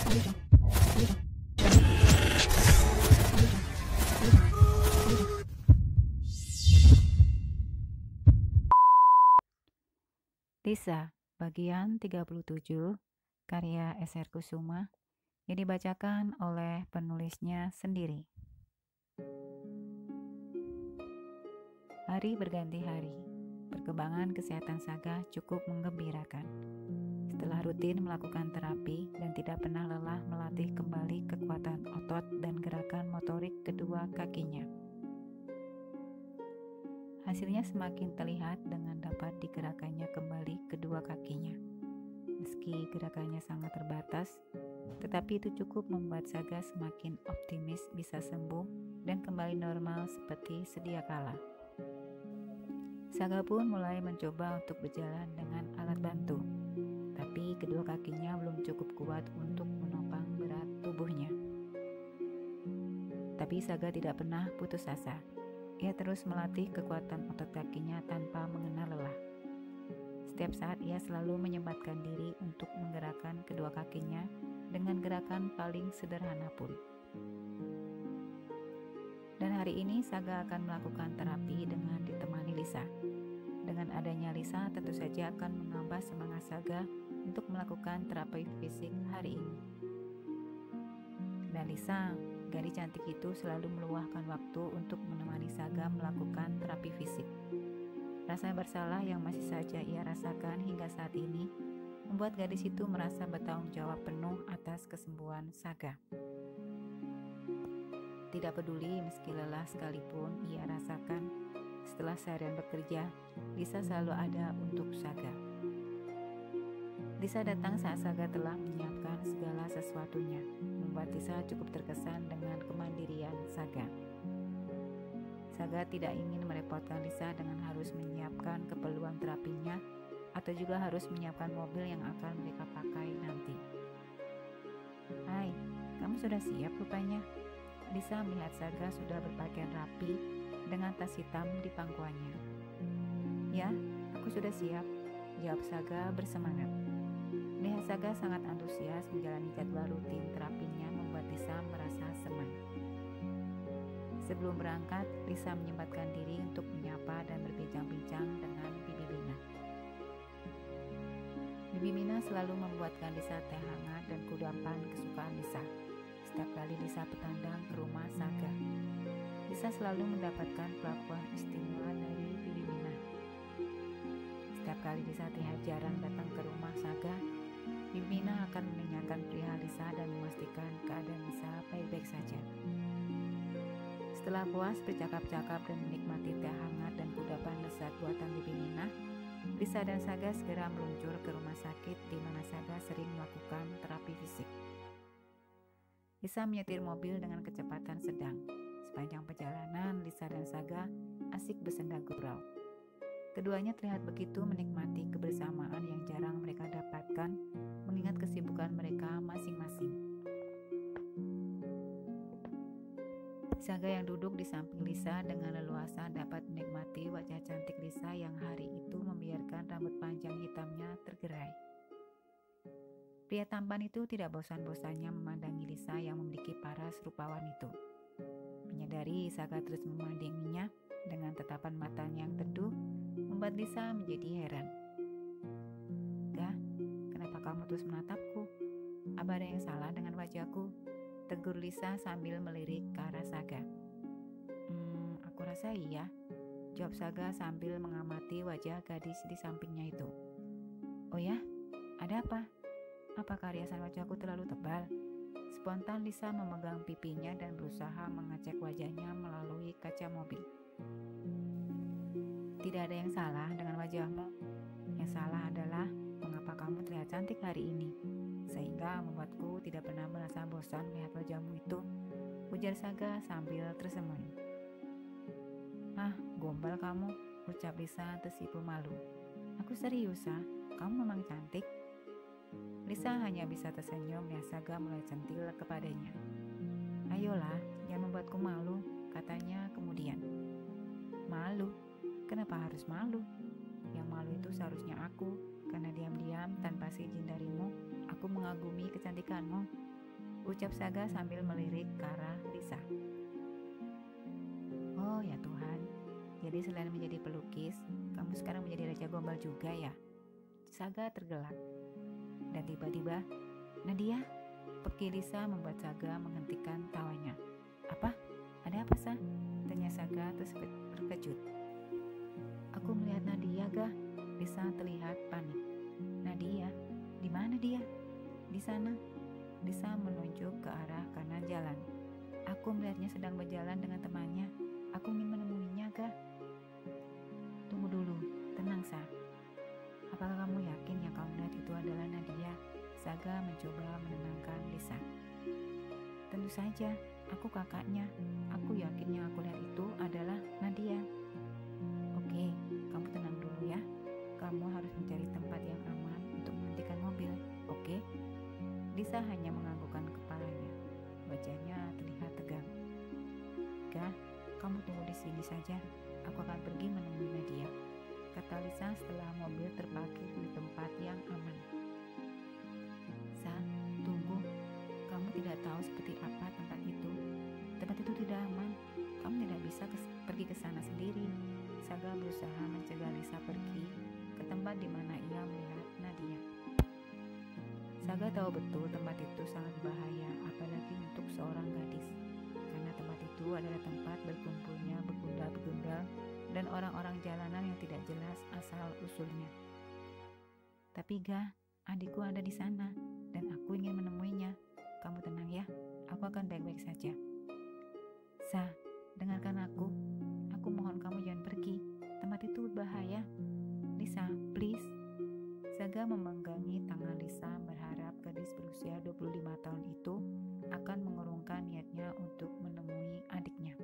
Lisa, bagian 37, karya S.R. Kusuma, yang dibacakan oleh penulisnya sendiri. Hari berganti hari, perkembangan kesehatan Saga cukup menggembirakan. Setelah rutin melakukan terapi dan tidak pernah lelah melatih kembali kekuatan otot dan gerakan motorik kedua kakinya. Hasilnya semakin terlihat dengan dapat digerakkannya kembali kedua kakinya. Meski gerakannya sangat terbatas, tetapi itu cukup membuat Saga semakin optimis bisa sembuh dan kembali normal seperti sedia kala. Saga pun mulai mencoba untuk berjalan dengan alat bantu, tapi kedua kakinya belum cukup kuat untuk menopang berat tubuhnya. Tapi Saga tidak pernah putus asa. Ia terus melatih kekuatan otot kakinya tanpa mengenal lelah. Setiap saat ia selalu menyempatkan diri untuk menggerakkan kedua kakinya dengan gerakan paling sederhana pun. Dan hari ini Saga akan melakukan terapi dengan ditemani Lisa. Dengan adanya Lisa tentu saja akan menambah semangat Saga untuk melakukan terapi fisik hari ini. Dan Lisa, gadis cantik itu selalu meluangkan waktu untuk menemani Saga melakukan terapi fisik. Rasa bersalah yang masih saja ia rasakan hingga saat ini membuat gadis itu merasa bertanggung jawab penuh atas kesembuhan Saga. Tidak peduli meski lelah sekalipun ia rasakan, setelah seharian bekerja, Lisa selalu ada untuk Saga. Lisa datang saat Saga telah menyiapkan segala sesuatunya, membuat Lisa cukup terkesan dengan kemandirian Saga. Saga tidak ingin merepotkan Lisa dengan harus menyiapkan keperluan terapinya atau juga harus menyiapkan mobil yang akan mereka pakai nanti. Hai, kamu sudah siap rupanya? Lisa melihat Saga sudah berpakaian rapi dengan tas hitam di pangkuannya. Ya, aku sudah siap, jawab Saga bersemangat. Melihat Saga sangat antusias menjalani jadwal rutin terapinya membuat Lisa merasa senang. Sebelum berangkat, Lisa menyempatkan diri untuk menyapa dan berbincang-bincang dengan Bibi Mina. Bibi Mina selalu membuatkan Lisa teh hangat dan kudapan kesukaan Lisa. Setiap kali Lisa bertandang ke rumah Saga, Lisa selalu mendapatkan perlakuan istimewa dari Bibi Mina. Setiap kali Lisa jarang datang ke rumah Saga, Bibi Mina akan menanyakan perihal Lisa dan memastikan keadaan Lisa baik-baik saja. Setelah puas bercakap-cakap dan menikmati teh hangat dan kudapan lezat buatan Bibi Mina, Lisa dan Saga segera meluncur ke rumah sakit di mana Saga sering melakukan terapi fisik. Lisa menyetir mobil dengan kecepatan sedang. Sepanjang perjalanan, Lisa dan Saga asik bersenda gurau. Keduanya terlihat begitu menikmati kebersamaan yang jarang mereka dapatkan mengingat kesibukan mereka masing-masing. Saga yang duduk di samping Lisa dengan leluasa dapat menikmati wajah cantik Lisa yang hari itu membiarkan rambut panjang hitamnya tergerai. Pria tampan itu tidak bosan-bosannya memandangi Lisa yang memiliki paras rupawan itu. Menyadari Saga terus memandanginya dengan tatapan matanya yang teduh, membuat Lisa menjadi heran. "Gah, kenapa kamu terus menatapku? Apa ada yang salah dengan wajahku?" tegur Lisa sambil melirik ke arah Saga. Aku rasa iya," jawab Saga sambil mengamati wajah gadis di sampingnya itu. "Oh ya, ada apa? Apakah riasan wajahku terlalu tebal?" Spontan Lisa memegang pipinya dan berusaha mengecek wajahnya melalui kaca mobil. "Tidak ada yang salah dengan wajahmu. Yang salah adalah mengapa kamu terlihat cantik hari ini, sehingga membuatku tidak pernah merasa bosan melihat wajahmu itu," ujar Saga sambil tersenyum. "Ah, gombal kamu," ucap Lisa tersipu malu. "Aku serius, kamu memang cantik." Lisa hanya bisa tersenyum melihat Saga mulai centil kepadanya. "Ayolah, jangan membuatku malu," katanya kemudian. "Malu? Kenapa harus malu? Yang malu itu seharusnya aku, karena diam-diam tanpa seizin darimu, aku mengagumi kecantikanmu." ucap Saga sambil melirik ke arah Lisa. Oh ya Tuhan, jadi selain menjadi pelukis, kamu sekarang menjadi raja gombal juga ya? Saga tergelak. Dan tiba-tiba, Nadia, pergi Lisa membuat Saga menghentikan tawanya. Apa? Ada apa, Sa? Tanya Saga terkejut. Aku melihat Nadia, Ga. Lisa terlihat panik. Nadia? Di mana dia? Di sana. Lisa menunjuk ke arah kanan jalan. Aku melihatnya sedang berjalan dengan temannya. Aku ingin menemuinya, Ga. Tunggu dulu, tenang, Sa. Apakah kamu yakin yang kamu lihat itu adalah Nadia? Saga mencoba menenangkan Lisa. Tentu saja, aku kakaknya. Aku yakin yang aku lihat itu adalah Nadia. Oke, kamu tenang dulu ya. Kamu harus mencari tempat yang aman untuk menghentikan mobil, oke? Lisa hanya menganggukkan kepalanya. Wajahnya terlihat tegang. Ga, kamu tunggu di sini saja. Aku akan pergi menemui Nadia, kata Lisa setelah mobil terparkir di tempat yang aman. Sa, tunggu. Kamu tidak tahu seperti apa tempat itu. Tempat itu tidak aman. Kamu tidak bisa pergi ke sana sendiri. Saga berusaha mencegah Lisa pergi ke tempat di mana ia melihat Nadia. Saga tahu betul tempat itu sangat bahaya, apalagi untuk seorang gadis. Karena tempat itu adalah tempat berkumpulnya begundal-begundal dan orang-orang jalanan yang tidak jelas asal-usulnya. Tapi Ga, adikku ada di sana dan aku ingin menemuinya. Kamu tenang ya, aku akan baik-baik saja. Sa, dengarkan aku. Aku mohon kamu jangan pergi. Tempat itu berbahaya. Lisa, please. Saga memenggangi tangan Lisa berharap gadis berusia 25 tahun itu akan mengurungkan niatnya untuk menemui adiknya.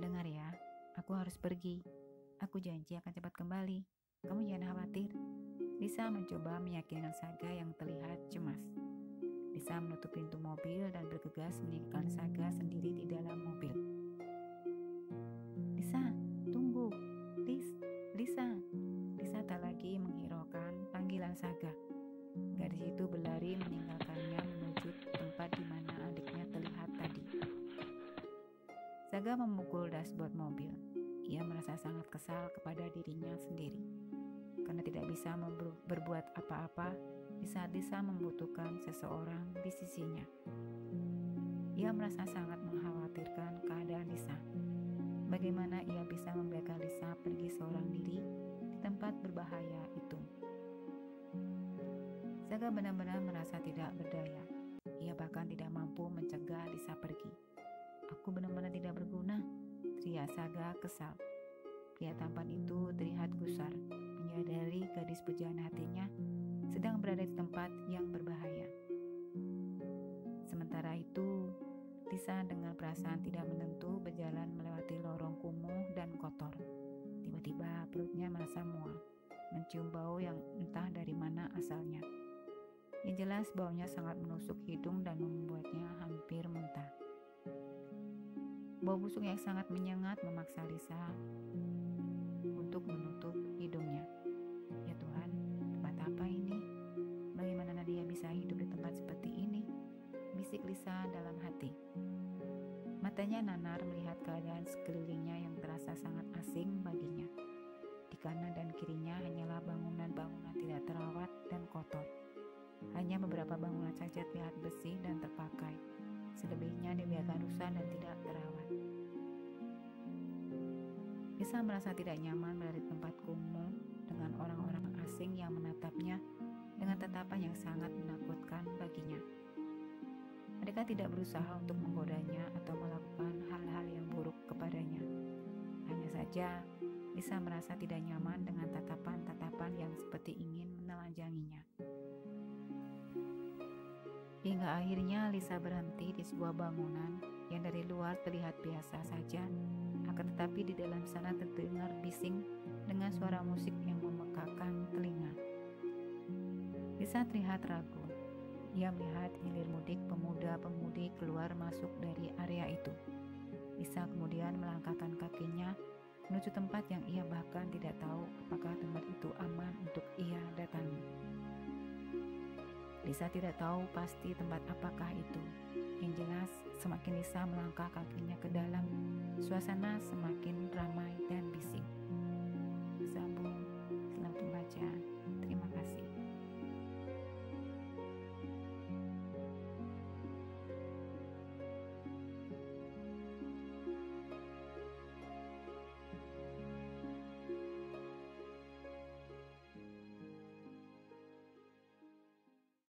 Dengar ya, aku harus pergi. Aku janji akan cepat kembali. Kamu jangan khawatir. Lisa mencoba meyakinkan Saga yang terlihat cemas. Lisa menutup pintu mobil dan bergegas meninggalkan Saga sendiri di dalam mobil. Lisa, tunggu. Lisa. Lisa tak lagi menghiraukan panggilan Saga. Gadis itu berlari meninggalkannya menuju tempat di mana adiknya terlihat tadi. Saga memukul dashboard mobil. Ia merasa sangat kesal kepada dirinya sendiri karena tidak bisa berbuat apa-apa di saat Lisa membutuhkan seseorang di sisinya. Ia merasa sangat mengkhawatirkan keadaan Lisa. Bagaimana ia bisa membiarkan Lisa pergi seorang diri di tempat berbahaya itu? Saga benar-benar merasa tidak berdaya. Ia bahkan tidak mampu mencegah Lisa pergi. Aku benar-benar tidak berguna, teriak Saga kesal. Pria tampan itu terlihat gusar, menyadari gadis pujaan hatinya sedang berada di tempat yang berbahaya. Sementara itu, Lisa dengan perasaan tidak menentu berjalan melewati lorong kumuh dan kotor. Tiba-tiba perutnya merasa mual, mencium bau yang entah dari mana asalnya. Yang jelas baunya sangat menusuk hidung dan membuatnya hampir muntah. Bau busuk yang sangat menyengat memaksa Lisa untuk menutup hidungnya. Ya Tuhan, tempat apa ini? Bagaimana Nadia bisa hidup di tempat seperti ini? Bisik Lisa dalam hati. Matanya nanar melihat keadaan sekelilingnya yang terasa sangat asing baginya. Di kanan dan kirinya hanyalah bangunan-bangunan tidak terawat dan kotor. Hanya beberapa bangunan saja terlihat bersih dan terpakai. Selebihnya dibiarkan rusak dan tidak terawat. Lisa merasa tidak nyaman berada di tempat kumuh dengan orang-orang asing yang menatapnya dengan tatapan yang sangat menakutkan baginya. Mereka tidak berusaha untuk menggodanya atau melakukan hal-hal yang buruk kepadanya. Hanya saja, Lisa merasa tidak nyaman dengan tatapan-tatapan yang seperti ingin menelanjanginya. Hingga akhirnya Lisa berhenti di sebuah bangunan yang dari luar terlihat biasa saja, akan tetapi di dalam sana terdengar bising dengan suara musik yang memekakan telinga. Lisa terlihat ragu. Ia melihat hilir mudik pemuda-pemudi keluar masuk dari area itu. Lisa kemudian melangkahkan kakinya menuju tempat yang ia bahkan tidak tahu apakah tempat itu aman untuk ia datangi. Lisa tidak tahu pasti tempat apakah itu. Yang jelas, semakin Lisa melangkah kakinya ke dalam, suasana semakin ramai dan bising.